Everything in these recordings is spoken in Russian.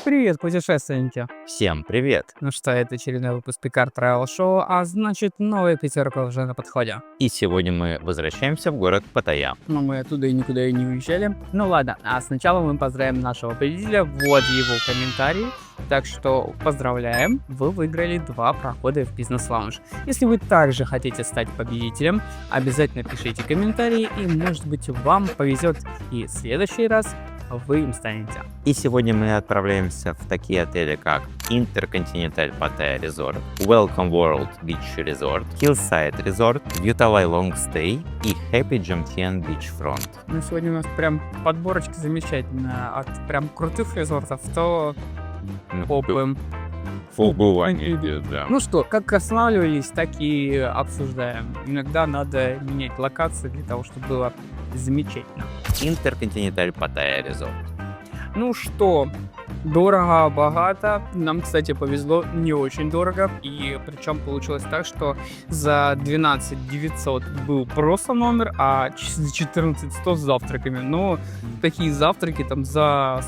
Привет, путешественники! Всем привет! Ну что, это очередной выпуск Picard Travel Show, а значит, новая пятерка уже на подходе. И сегодня мы возвращаемся в город Паттайя. Но мы оттуда и никуда и не уезжали. Ну ладно, а сначала мы поздравим нашего победителя, вот его комментарий. Так что поздравляем, вы выиграли 2 прохода в бизнес-лаунж. Если вы также хотите стать победителем, обязательно пишите комментарии, и может быть вам повезет и в следующий раз вы им станете. И сегодня мы отправляемся в такие отели, как Intercontinental Pattaya Resort, Welcome World Beach Resort, Hillside Resort, Yutalai Long Stay и Happy Jomtien Beachfront. Ну, сегодня у нас прям подборочка замечательная, от прям крутых резортов, то попым. Да. Ну что, как останавливались, так и обсуждаем. Иногда надо менять локации для того, чтобы было замечательно. Intercontinental Pattaya Resort. Ну что, дорого, богато. Нам, кстати, повезло не очень дорого. И причем получилось так, что за 12 900 был просто номер, а за 14 100 с завтраками. Но такие завтраки там за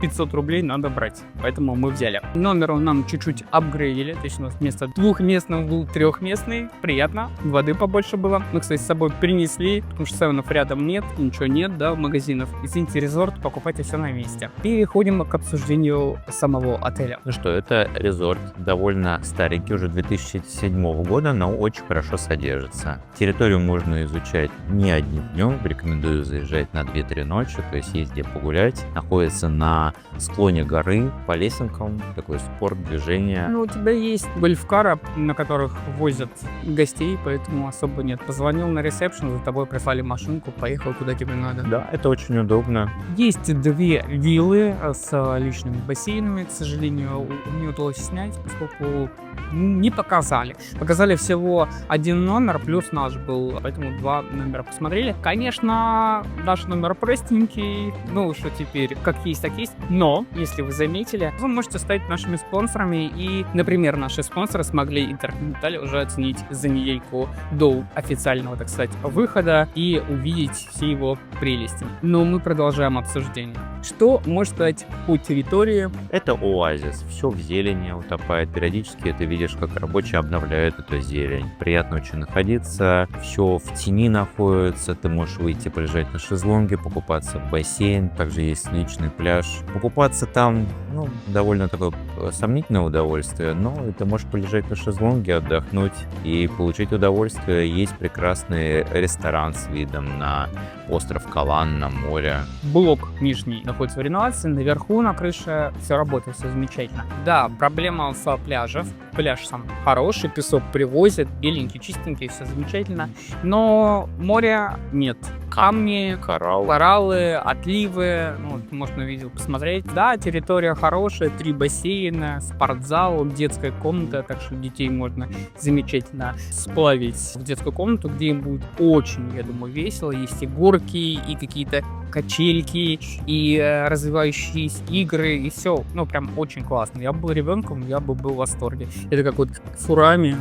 500 рублей надо брать, поэтому мы взяли. Номер нам чуть-чуть апгрейдили, то есть у нас вместо двухместного был трехместный, приятно, воды побольше было. Мы, кстати, с собой принесли, потому что севенов рядом нет, ничего нет, да, магазинов. Извините, резорт, покупайте все на месте. Переходим к обсуждению самого отеля. Ну что, это резорт довольно старенький, уже 2007 года, но очень хорошо содержится. Территорию можно изучать не одним днем, рекомендую заезжать на 2-3 ночи, то есть есть где погулять. Находится на склоне горы, по лесенкам, такой спорт, движение. Ну, у тебя есть гольф-кары, на которых возят гостей, поэтому особо нет. Позвонил на ресепшн, за тобой прислали машинку, поехал куда тебе надо. Да, это очень удобно. Есть 2 виллы с личными бассейнами, к сожалению, не удалось снять, поскольку не показали. Показали всего 1 номер, плюс наш был, поэтому 2 номера посмотрели. Конечно, наш номер простенький, ну что теперь, как есть, так есть. Но, если вы заметили, вы можете стать нашими спонсорами. И, например, наши спонсоры смогли Интерконтиненталь уже оценить за недельку до официального, так сказать, выхода и увидеть все его прелести. Но мы продолжаем обсуждение. Что может сказать по территории? Это оазис, все в зелени утопает. Периодически ты видишь, как рабочие обновляют эту зелень. Приятно очень находиться, все в тени находится. Ты можешь выйти полежать на шезлонге, покупаться в бассейн. Также есть личный пляж. Покупаться там, ну, довольно такое сомнительное удовольствие, но ты можешь полежать на шезлонге, отдохнуть и получить удовольствие. Есть прекрасный ресторан с видом на остров Калан, на море. Блок нижний находится в реновации, наверху на крыше все работает, все замечательно. Да, проблема с пляжем. Пляж сам хороший, песок привозят, беленький, чистенький, все замечательно. Но моря нет. Камни, кораллы, отливы, ну, можно видео посмотреть. Да, территория хорошая, 3 бассейна, спортзал, детская комната, так что детей можно замечательно сплавить в детскую комнату, где им будет очень, я думаю, весело. Есть и горки, и какие-то качельки, и развивающиеся игры, и все, ну, прям очень классно. Я был ребенком, я бы был в восторге. Это как вот Фурами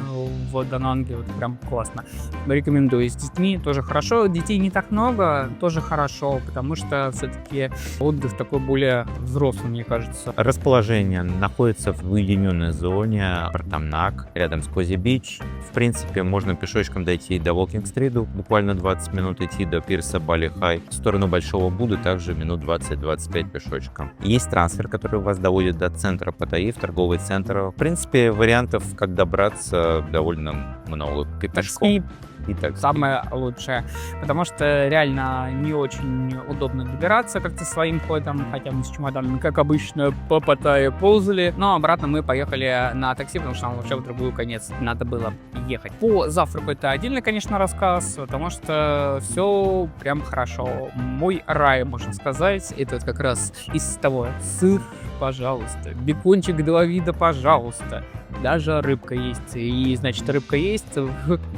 в Дананге, вот прям классно. Рекомендую. С детьми тоже хорошо. Детей не так много, тоже хорошо, потому что все-таки отдых такой более взрослый, мне кажется. Расположение находится в уединенной зоне Пратамнак, рядом с Кози-Бич. В принципе, можно пешочком дойти до Уолкинг-стрита, буквально 20 минут идти до пирса Бали-Хай. В сторону Большого Будды также минут 20-25 пешочком. Есть трансфер, который вас доводит до центра Паттайи, в торговый центр. В принципе, вариантов, как добраться, довольно много. Пешком. И так самое лучшее, потому что реально не очень удобно добираться как-то своим ходом, хотя мы с чемоданом, как обычно, по Паттайе ползали, но обратно мы поехали на такси, потому что нам вообще в другой конец надо было ехать. По завтраку это отдельный, конечно, рассказ, потому что все прям хорошо. Мой рай, можно сказать, это как раз из того: сыр, пожалуйста, бекончик 2 вида, пожалуйста. Даже рыбка есть. И, значит, рыбка есть.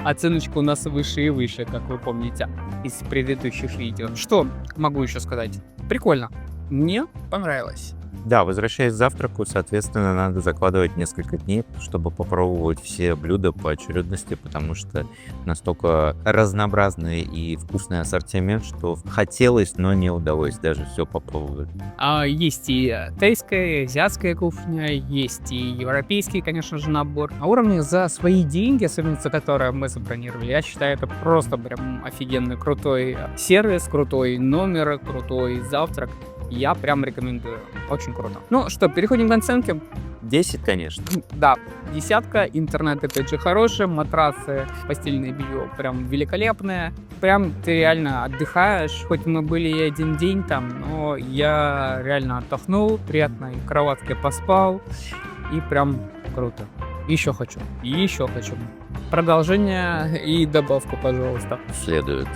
Оценочка у нас выше и выше, как вы помните из предыдущих видео. Что могу еще сказать? Прикольно. Мне понравилось. Да, возвращаясь к завтраку, соответственно, надо закладывать несколько дней, чтобы попробовать все блюда по очередности, потому что настолько разнообразный и вкусный ассортимент, что хотелось, но не удалось даже все попробовать. Есть и тайская, и азиатская кухня, есть и европейский, конечно же, набор. На уровне за свои деньги, особенно за которые мы забронировали, я считаю, это просто прям офигенный, крутой сервис, крутой номер, крутой завтрак. Я прям рекомендую. Очень круто. Ну что, переходим к оценке. 10, конечно. Да, 10. Интернет опять же хороший, матрасы, постельное белье прям великолепное. Прям ты реально отдыхаешь. Хоть мы были и один день там, но я реально отдохнул, приятно и в кроватке поспал. И прям круто. Еще хочу. Еще хочу. Продолжение и добавку, пожалуйста. Следует.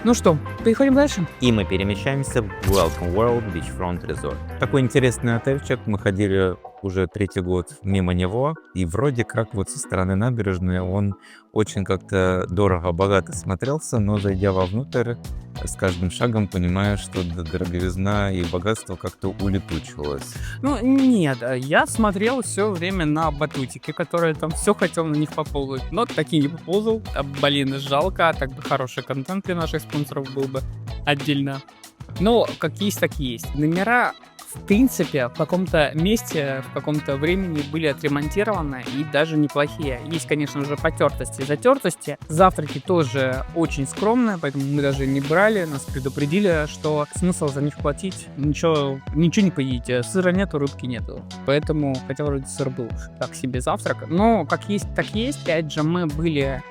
Ну что, переходим дальше? И мы перемещаемся в Welcome World Beachfront Resort. Такой интересный отельчик. Мы ходили уже 3-й год мимо него. И вроде как вот со стороны набережной он очень как-то дорого-богато смотрелся, но зайдя вовнутрь, с каждым шагом понимаешь, что дороговизна и богатство как-то улетучивалось. Ну, нет, я смотрел все время на батутики, которые там все хотел на них поползать, но таки не поползал. Блин, жалко, так бы хороший контент для наших спонсоров был бы отдельно. Но как есть, так и есть. Номера, в принципе, в каком-то месте, в каком-то времени были отремонтированы и даже неплохие. Есть, конечно же, потертости и затертости. Завтраки тоже очень скромные, поэтому мы даже не брали. Нас предупредили, что смысл за них платить, ничего не поедите. Сыра нету, рыбки нету. Поэтому, хотя вроде сыр был так себе завтрак. Но как есть, так есть. Опять же, мы были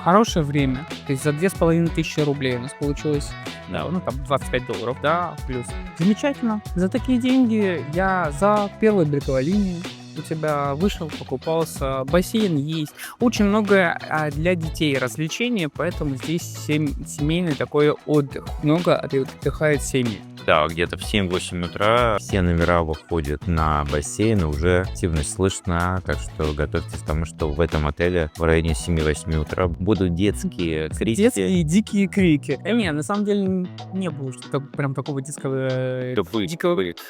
хорошее время. То есть за 2500 рублей у нас получилось. Да, ну там $25, да, плюс. Замечательно. За такие деньги я за первой береговой линии у тебя вышел, покупался, бассейн есть. Очень много для детей развлечений, поэтому здесь семейный такой отдых. Много отдыхают семьи. Да, где-то в 7-8 утра все номера выходят на бассейн, и уже активность слышна, так что готовьтесь к тому, что в этом отеле в районе 7-8 утра будут детские крики. Детские дикие крики. Не, на самом деле не было прям такого дикого...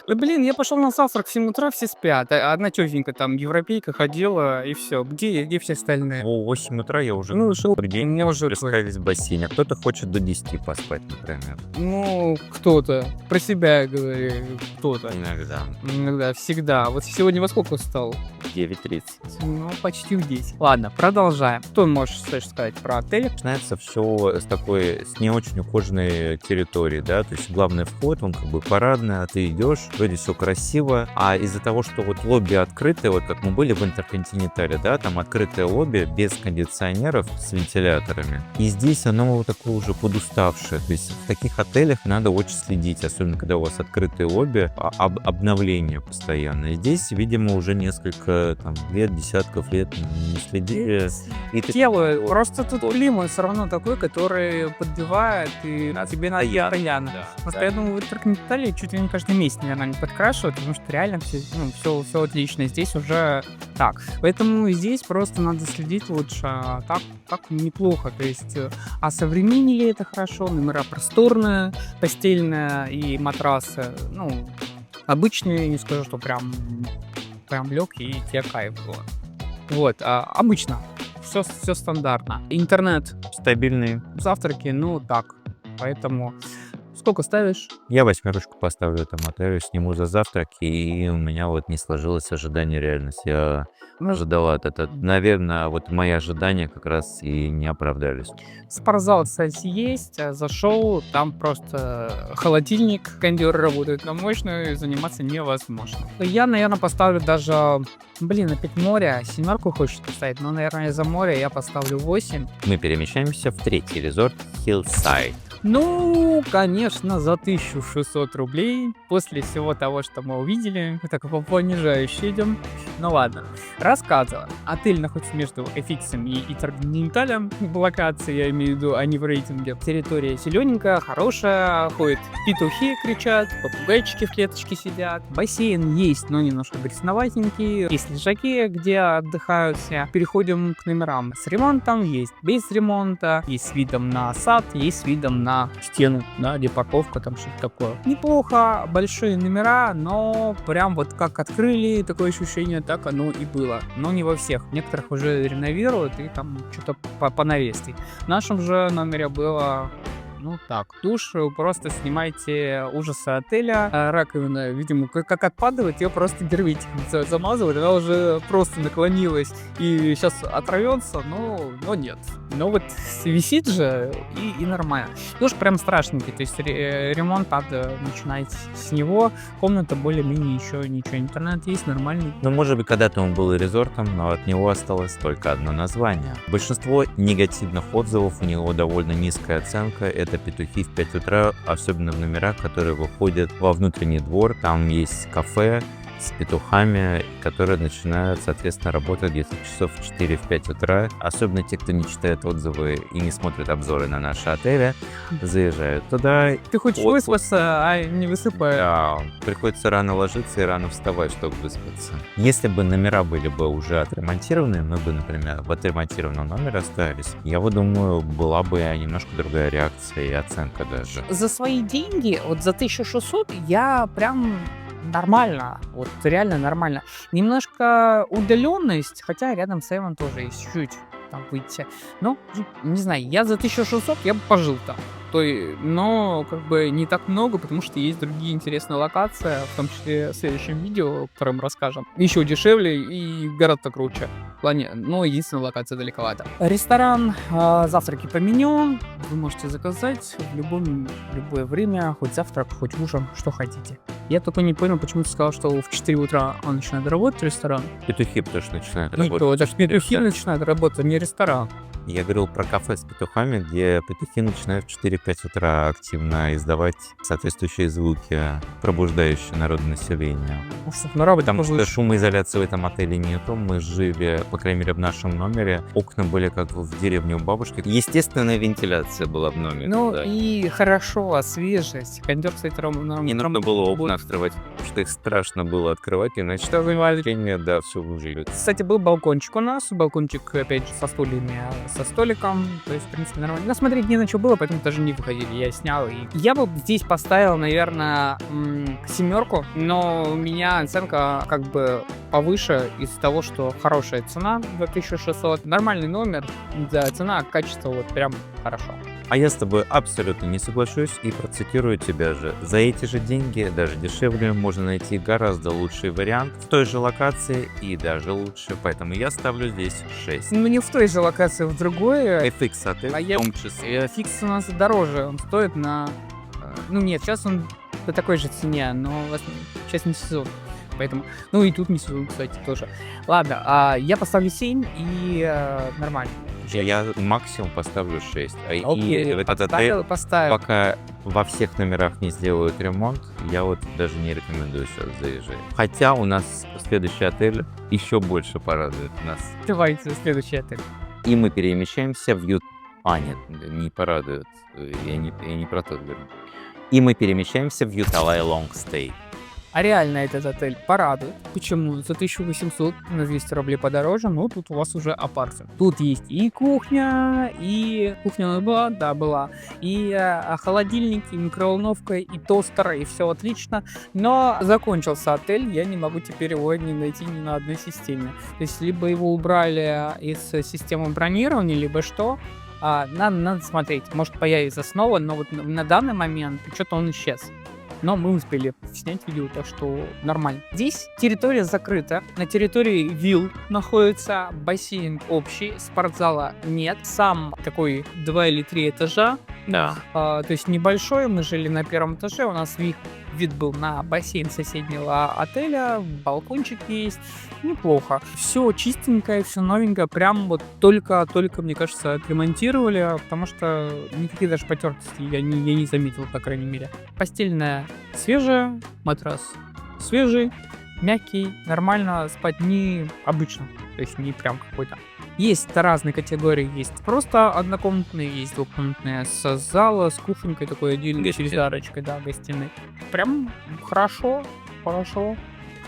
Да, блин, я пошел на завтрак в 7 утра, все спят. Одна тетенька там, европейка, ходила, и все. Где все остальные? В 8 утра я уже ушел, день, меня уже плескались в бассейне. Кто-то хочет до 10 поспать, например. Ну, кто-то. Про себя говорю, кто-то. Иногда, всегда. Вот сегодня во сколько встал? 9:30. Ну, почти в 10. Ладно, продолжаем. Что можешь сказать про отель? Начинается все с не очень ухоженной территории, да, то есть главный вход, он как бы парадный, а ты идешь, вроде все красиво, а из-за того, что вот лобби открытое, вот как мы были в Интерконтинентале, да, там открытое лобби без кондиционеров с вентиляторами, и здесь оно вот такое уже подуставшее, то есть в таких отелях надо очень следить, особенно когда у вас открытые лобби, обновление постоянно. И здесь, видимо, уже несколько десятков лет не следили. И ты... Делаю. Просто тут климат все равно такой, который подбивает, и тебе надо постоянно. Поэтому в Интерконтинентале чуть ли не каждый месяц, наверное, не подкрашивают, потому что реально все отлично. Здесь уже так. Поэтому здесь просто надо следить лучше. Так неплохо. То есть, осовременили это хорошо, номера просторные, постельные и матрасы, обычные, не скажу, что прям лег и тебе кайф было. Вот, обычно. Все стандартно. Интернет стабильный. Завтраки, так. Поэтому сколько ставишь? Я 8 поставлю этому отелю, сниму за завтрак, и у меня вот не сложилось ожидание реальности. Я ожидал это. Наверное, вот мои ожидания как раз и не оправдались. Спортзал, кстати, есть. Зашел, там просто холодильник, кондер работает на мощную, заниматься невозможно. Я, наверное, поставлю даже... опять море. 7 хочешь поставить, но, наверное, из-за моря я поставлю 8. Мы перемещаемся в 3-й резорт Hillside. Конечно, за 1600 рублей, после всего того, что мы увидели, мы так по понижающей идем, Ну ладно. Рассказываю. Отель находится между Эфиксом и Интерконтиненталем. В локации, я имею в виду, а не в рейтинге. Территория зелененькая, хорошая. Ходят петухи, кричат, попугайчики в клеточке сидят. Бассейн есть, но немножко грязноватенький. Есть лежаки, где отдыхают все. Переходим к номерам. С ремонтом есть, без ремонта. Есть с видом на сад, есть с видом на стену, да, где парковка, там что-то такое. Неплохо, большие номера, но прям вот как открыли, такое ощущение, так оно и было. Но не во всех. Некоторых уже реновируют и там что-то понавесить. В нашем же номере было... Ну так, душ, просто снимайте ужасы отеля. Раковина, видимо, как отпадает, ее просто герметиком замазывают. Она уже просто наклонилась и сейчас отравится, но нет. Но вот висит же и нормально. Душ прям страшненький, то есть ремонт надо начинать с него. Комната более-менее еще ничего. Интернет есть, нормальный. Ну, может быть, когда-то он был и резортом, но от него осталось только одно название. Большинство негативных отзывов, у него довольно низкая оценка. Это петухи в 5 утра, особенно в номерах, которые выходят во внутренний двор. Там есть кафе с петухами, которые начинают, соответственно, работать где-то часов в 4-5 утра. Особенно те, кто не читает отзывы и не смотрит обзоры на наши отели, заезжают туда. Ты хочешь выспаться, а не высыпаешь. Да, приходится рано ложиться и рано вставать, чтобы выспаться. Если бы номера были бы уже отремонтированы, мы бы, например, в отремонтированном номере остались, я вот думаю, была бы немножко другая реакция и оценка даже. За свои деньги, вот за 1600, я прям... Нормально, вот реально нормально. Немножко удаленность, хотя рядом с Эвом тоже есть чуть-чуть там выйти. Ну, не знаю, я за 1600 я бы пожил там. Но как бы не так много, потому что есть другие интересные локации, в том числе в следующем видео, о котором расскажем. Еще дешевле и гораздо круче. В плане, но единственная локация далековато. Ресторан, завтраки по меню. Вы можете заказать в любое время, хоть завтрак, хоть ужин, что хотите. Я только не понял, почему ты сказал, что в 4 утра он начинает работать, ресторан. Петухи, потому что начинают Никто, работать. даже петухи начинают работать, не ресторан. Я говорил про кафе с петухами, где петухи начинают в 4-5 утра активно издавать соответствующие звуки, пробуждающие народонаселение. Потому что шумоизоляции в этом отеле нету. Мы жили, по крайней мере, в нашем номере. Окна были как в деревне у бабушки. Естественная вентиляция была в номере. Ну да. и хорошо, свежесть. Кондер, кстати, Не нужно было окна открывать, потому что их страшно было открывать, иначе ощущение, да, все выжили. Кстати, был балкончик у нас. Балкончик, опять же, со стульями, со столиком. То есть, в принципе, нормально. Но смотреть не на что было, поэтому даже не выходили. Я снял. И я бы здесь поставил, наверное, 7, но у меня оценка как бы повыше из-за того, что хорошая цена за 1600. Нормальный номер, да, цена, качество вот прям хорошо. А я с тобой абсолютно не соглашусь и процитирую тебя же. За эти же деньги, даже дешевле, можно найти гораздо лучший вариант в той же локации и даже лучше. Поэтому я ставлю здесь 6. Ну, не в той же локации, в другой. FX отель в том числе. Фикс у нас дороже, он стоит на... Ну нет, сейчас он по такой же цене, но сейчас не сезон. Поэтому, ну и тут не сезон, кстати, тоже. Ладно, я поставлю 7 и нормально. Я максимум поставлю 6. Окей, Этот отель, поставил. пока во всех номерах не сделают ремонт, я вот даже не рекомендую сейчас заезжать. Хотя у нас следующий отель еще больше порадует нас. Давайте следующий отель. И мы перемещаемся в нет, не порадует. Я не про то говорю. И мы перемещаемся в Юталай Лонгстей. А реально этот отель порадует. Почему? За 1800 на 200 рублей подороже, но тут у вас уже апартмент. Тут есть и кухня, и кухня была, да, была, и холодильник, и микроволновка, и тостер, и все отлично. Но закончился отель, я не могу теперь его не найти ни на одной системе. То есть либо его убрали из системы бронирования, либо что. Надо смотреть, может появится снова, но вот на данный момент что-то он исчез. Но мы успели снять видео, так что нормально. Здесь территория закрыта. На территории вилл находится бассейн общий, спортзала нет. Сам такой 2 или 3 этажа. Да. То есть небольшой. Мы жили на 1 этаже. У нас вид был на бассейн соседнего отеля. Балкончик есть. Неплохо. Все чистенькое, все новенькое. Прям вот только, мне кажется, отремонтировали. Потому что никаких даже потертостей я не заметил, по крайней мере. Постельная свежая, матрас свежий, мягкий, нормально спать, не обычно, то есть не прям какой-то. Есть разные категории, есть просто однокомнатные, есть двухкомнатные с зала, с кухонькой такой отдельной, с арочкой, да, гостиной. Прям хорошо.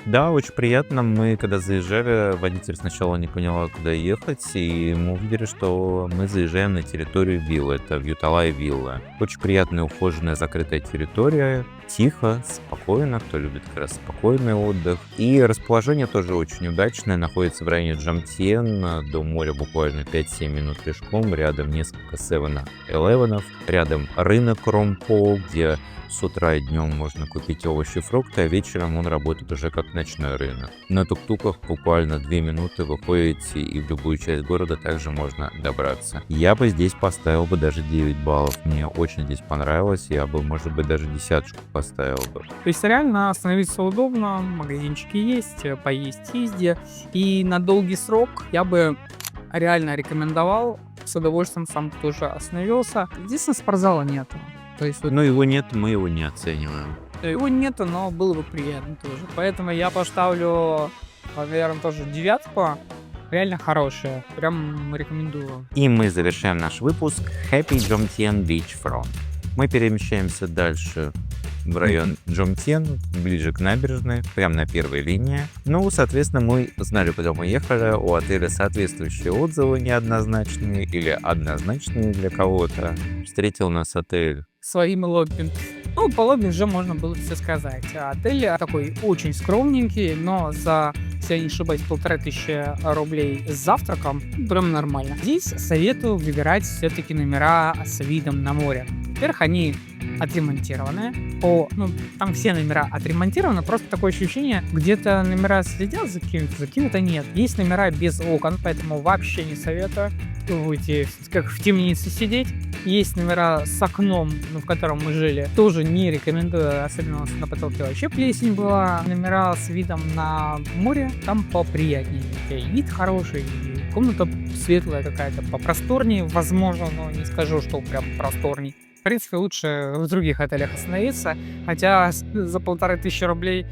Да, очень приятно. Мы, когда заезжали, водитель сначала не поняла, куда ехать, и мы увидели, что мы заезжаем на территорию виллы. Это Вьюталай вилла. Очень приятная, ухоженная, закрытая территория. Тихо, спокойно. Кто любит как раз спокойный отдых. И расположение тоже очень удачное. Находится в районе Джамтьен. До моря буквально 5-7 минут пешком. Рядом несколько 7-Eleven'ов. Рядом рынок Ромпо, где с утра и днем можно купить овощи и фрукты, а вечером он работает уже как ночной рынок. На тук-туках буквально 2 минуты вы ходите, и в любую часть города также можно добраться. Я бы здесь поставил бы даже 9 баллов. Мне очень здесь понравилось. Я бы, может быть, даже 10 поставил бы. То есть реально остановиться удобно, магазинчики есть, поесть везде. И на долгий срок я бы реально рекомендовал, с удовольствием сам тоже остановился. Единственное, спортзала нету. То есть вот Но его нет, мы его не оцениваем. его нету, но было бы приятно тоже. Поэтому я поставлю, наверное, тоже 9. Реально хорошая. Прям рекомендую. И мы завершаем наш выпуск Happy Jomtien Beachfront. Мы перемещаемся дальше в район Джомтьен, ближе к набережной, прямо на первой линии. Ну, соответственно, мы знали, куда мы ехали. У отеля соответствующие отзывы неоднозначные или однозначные для кого-то. Встретил нас отель Своим лобби. Ну, по лобби уже можно было все сказать. Отель такой очень скромненький, но за, если я не ошибаюсь, 1500 рублей с завтраком прям нормально. Здесь советую выбирать все-таки номера с видом на море. Во-первых, они отремонтированы. Там все номера отремонтированы, просто такое ощущение, где-то номера следят закинуто нет. Есть номера без окон, поэтому вообще не советую. Вы будете как в темнице сидеть. Есть номера с окном, в котором мы жили. Тоже не рекомендую, особенно у нас на потолке вообще плесень была. Номера с видом на море, там поприятнее. И вид хороший, и комната светлая какая-то, попросторнее, возможно, но не скажу, что прям просторней. В принципе, лучше в других отелях остановиться, хотя за 1500 рублей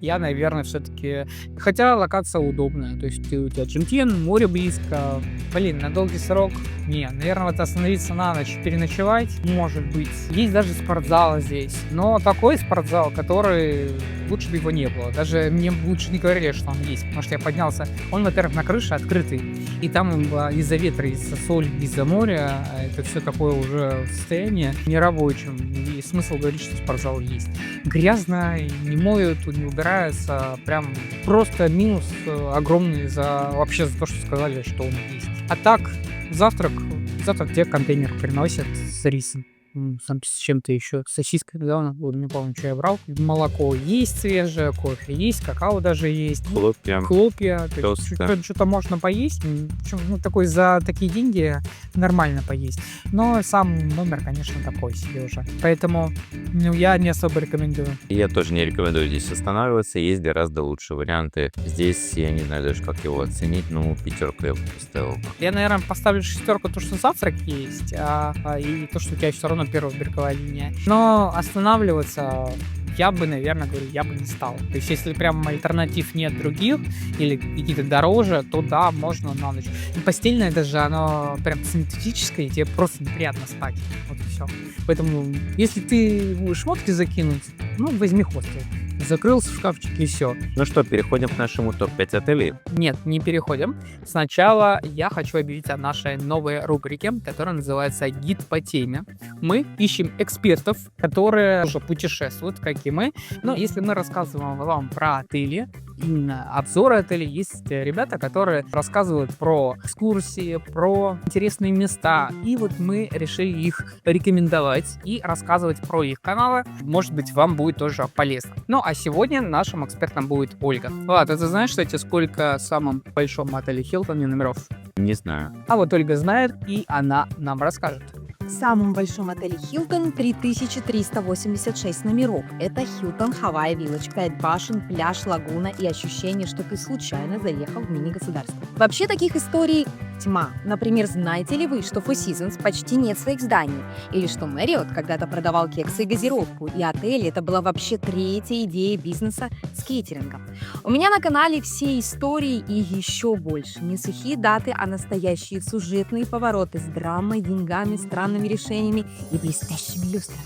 я, наверное, все-таки... Хотя локация удобная, то есть у тебя Джамтьен, море близко. На долгий срок наверное, вот остановиться на ночь, переночевать, может быть. Есть даже спортзал здесь, но такой спортзал, который лучше бы его не было. Даже мне лучше не говорили, что он есть, потому что я поднялся. Он, во-первых, на крыше открытый, и там из-за ветра, из-за соли, из-за моря, это все такое уже состояние нерабочим. И смысл говорить, что спортзал есть. Грязно, не моют, не убираются, прям просто минус огромный вообще за то, что сказали, что он есть. А так, завтрак тебе контейнер приносят с рисом. С чем-то еще, с сосиской, да, не помню, что я брал. Молоко есть свежее, кофе есть, какао даже есть. Хлопья. Что-то можно поесть. Такой за такие деньги нормально поесть. Но сам номер, конечно, такой себе уже. Поэтому я не особо рекомендую. Я тоже не рекомендую здесь останавливаться. Есть гораздо лучшие варианты. Здесь я не знаю даже, как его оценить, 5 я бы поставил. Я, наверное, поставлю 6, то, что завтрак есть, и то, что у тебя все равно первая береговая линия. Но останавливаться я бы, наверное, не стал. То есть, если прям альтернатив нет других или какие-то дороже, то да, можно на ночь. И постельное даже, оно прям синтетическое, и тебе просто неприятно спать. Вот и все. Поэтому, если ты будешь шмотки закинуть, возьми хостел. Закрылся в шкафчике и все. Ну что, переходим к нашему топ-5 отелей? Нет, не переходим. Сначала я хочу объявить о нашей новой рубрике, которая называется «Гид по теме». Мы ищем экспертов, которые уже путешествуют, как и мы. Но если мы рассказываем вам про отели, именно обзоры отелей, есть ребята, которые рассказывают про экскурсии, про интересные места. И вот мы решили их рекомендовать и рассказывать про их каналы. Может быть, вам будет тоже полезно. Ну, а сегодня нашим экспертом будет Ольга. Влад, а ты знаешь, кстати, сколько в самом большом отеле Хилтон номеров? Не знаю. А вот Ольга знает, и она нам расскажет. В самом большом отеле Хилтон 3386 номеров. Это Хилтон Хавай Вилледж, 5 башен, пляж, лагуна и ощущение, что ты случайно заехал в мини-государство. Вообще таких историй тьма. Например, знаете ли вы, что Four Seasons почти нет своих зданий? Или что Marriott когда-то продавал кексы и газировку, и отель это была вообще третья идея бизнеса с кейтерингом. У меня на канале все истории и еще больше. Не сухие даты, а настоящие сюжетные повороты с драмой, деньгами, странными решениями и блестящими люстрами.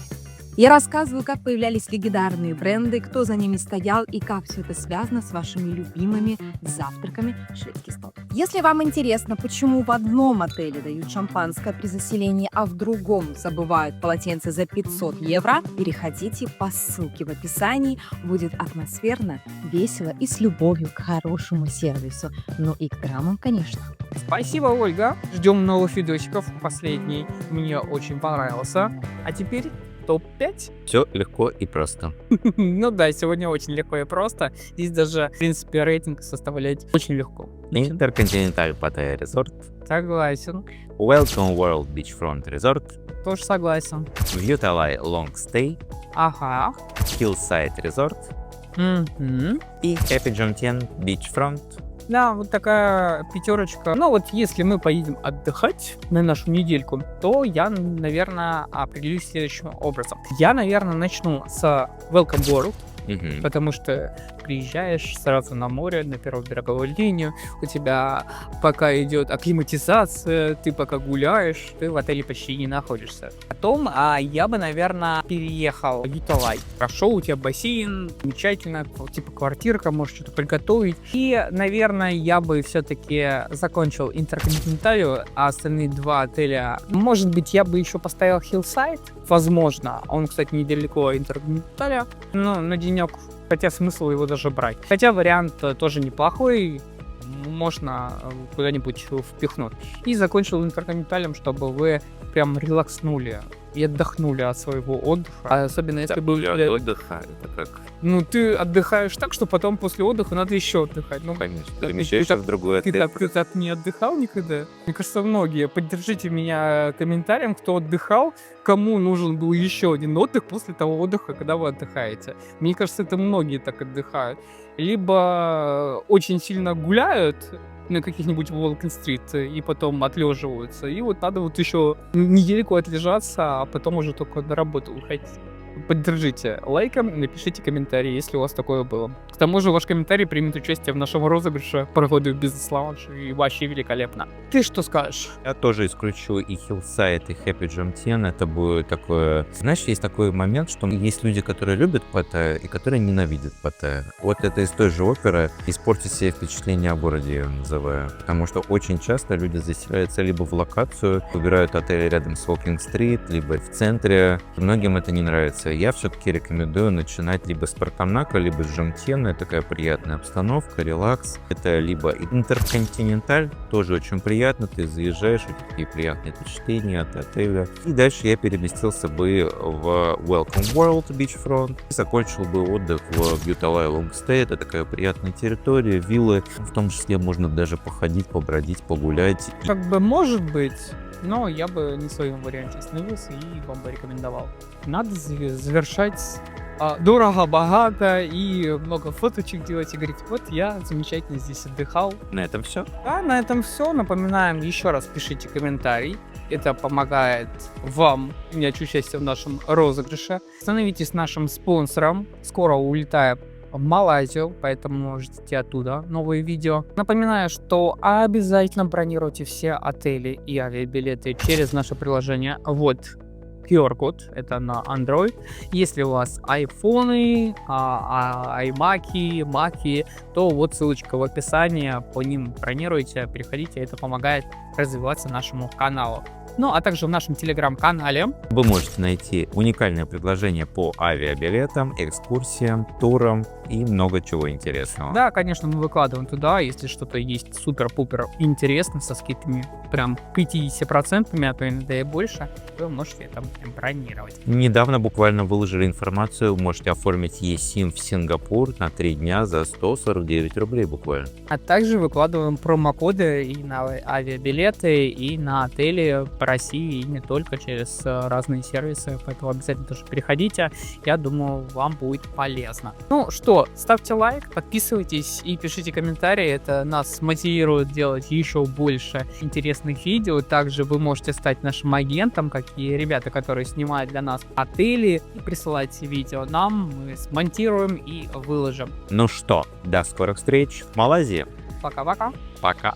Я рассказываю, как появлялись легендарные бренды, кто за ними стоял и как все это связано с вашими любимыми завтраками «Шведский стол». Если вам интересно, почему в одном отеле дают шампанское при заселении, а в другом забывают полотенце за 500 евро, переходите по ссылке в описании. Будет атмосферно, весело и с любовью к хорошему сервису. Ну и к драмам, конечно. Спасибо, Ольга. Ждем новых видосиков. Последний мне очень понравился. А теперь топ-5. Все легко и просто. Ну да, сегодня очень легко и просто. Здесь даже, в принципе, рейтинг составлять очень легко. Интерконтиненталь Паттайя Resort, Согласен. Welcome World Beachfront Resort, Тоже согласен. Вьюталай Long Stay, Ага. Hillside Resort Мгм. и Happy Jomtien Beachfront. Да, вот такая пятерочка. Ну вот если мы поедем отдыхать на нашу недельку, то я, наверное, определюсь следующим образом. Я, наверное, начну с Welcome World, Мгм. потому что приезжаешь сразу на море, на первую береговую линию, у тебя пока идет акклиматизация, ты пока гуляешь, ты в отеле почти не находишься. Потом я бы, наверное, переехал в Виталай. Хорошо, у тебя бассейн, замечательно, типа квартирка, можешь что-то приготовить. И, наверное, я бы все-таки закончил Интерконтиненталью, а остальные два отеля, может быть, я бы еще поставил Hillside, возможно. Он, кстати, недалеко Интерконтиненталя, но на денек. Хотя смысл его даже брать. Хотя вариант тоже неплохой, можно куда-нибудь впихнуть. И закончил Интерконтиненталем, чтобы вы прям релакснули и отдохнули от своего отдыха. Особенно если бы... отдыха, это как, Ну, ты отдыхаешь так, что потом после отдыха надо еще отдыхать. Ну, конечно, да, перемещаешься в другой ты отель. так не отдыхал никогда? Мне кажется, многие. Поддержите меня комментарием, кто отдыхал, кому нужен был еще один отдых после того отдыха, когда вы отдыхаете. Мне кажется, это многие так отдыхают. Либо очень сильно гуляют на каких-нибудь Уолкин-стрит и потом отлеживаются. И вот надо вот еще недельку отлежаться, а потом уже только на работу уходить. Поддержите лайком, напишите комментарий, если у вас такое было. К тому же ваш комментарий примет участие в нашем розыгрыше по ходу бизнес-лаунж, и вообще великолепно. Ты что скажешь? Я тоже исключу и Hillside, и Happy Jomtien. Это будет такое... Знаешь, есть такой момент, что есть люди, которые любят Паттайю, и которые ненавидят Паттайю. Вот это из той же оперы «Испортить себе впечатление о городе», я ее называю. Потому что очень часто люди заселяются либо в локацию, выбирают отель рядом с Уолкинг-стрит, либо в центре. Многим это не нравится. Я все-таки рекомендую начинать либо с Паркомнака, либо с Жомтена. Такая приятная обстановка, релакс. Это либо Интерконтиненталь, тоже очень приятно. Ты заезжаешь, у тебя такие приятные впечатления от отеля. И дальше я переместился бы в Welcome World Beachfront. И закончил бы отдых в Вьюталай Long Stay. Это такая приятная территория, виллы. В том числе можно даже походить, побродить, погулять. Как бы может быть, но я бы не в своем варианте остановился и вам бы рекомендовал. Надо завершать дорого, богато и много фоточек делать и говорить, вот я замечательно здесь отдыхал. На этом все. Да, на этом все. Напоминаем, еще раз пишите комментарий. Это помогает вам принять участие в нашем розыгрыше. Становитесь нашим спонсором. Скоро улетаем в Малайзию, поэтому ждите оттуда новые видео. Напоминаю, что обязательно бронируйте все отели и авиабилеты через наше приложение. Вот QR-код, это на Android. Если у вас айфоны, iMac, Mac, то вот ссылочка в описании, по ним бронируйте, переходите, это помогает развиваться нашему каналу. Ну, а также в нашем телеграм-канале Вы можете найти уникальное предложение по авиабилетам, экскурсиям, турам и много чего интересного. Да, конечно, мы выкладываем туда, если что-то есть супер-пупер интересно, со скидками прям 50%, а то иногда и больше, вы можете там бронировать. Недавно буквально выложили информацию, можете оформить eSIM в Сингапур на 3 дня за 149 рублей буквально. А также выкладываем промокоды и на авиабилет билеты и на отели по России, и не только через разные сервисы, поэтому обязательно тоже переходите, я думаю, вам будет полезно. Ну что, ставьте лайк, подписывайтесь и пишите комментарии, это нас мотивирует делать еще больше интересных видео. Также вы можете стать нашим агентом, как и ребята, которые снимают для нас отели, и присылайте видео нам, мы смонтируем и выложим. Ну что, до скорых встреч в Малайзии. Пока-пока. Пока.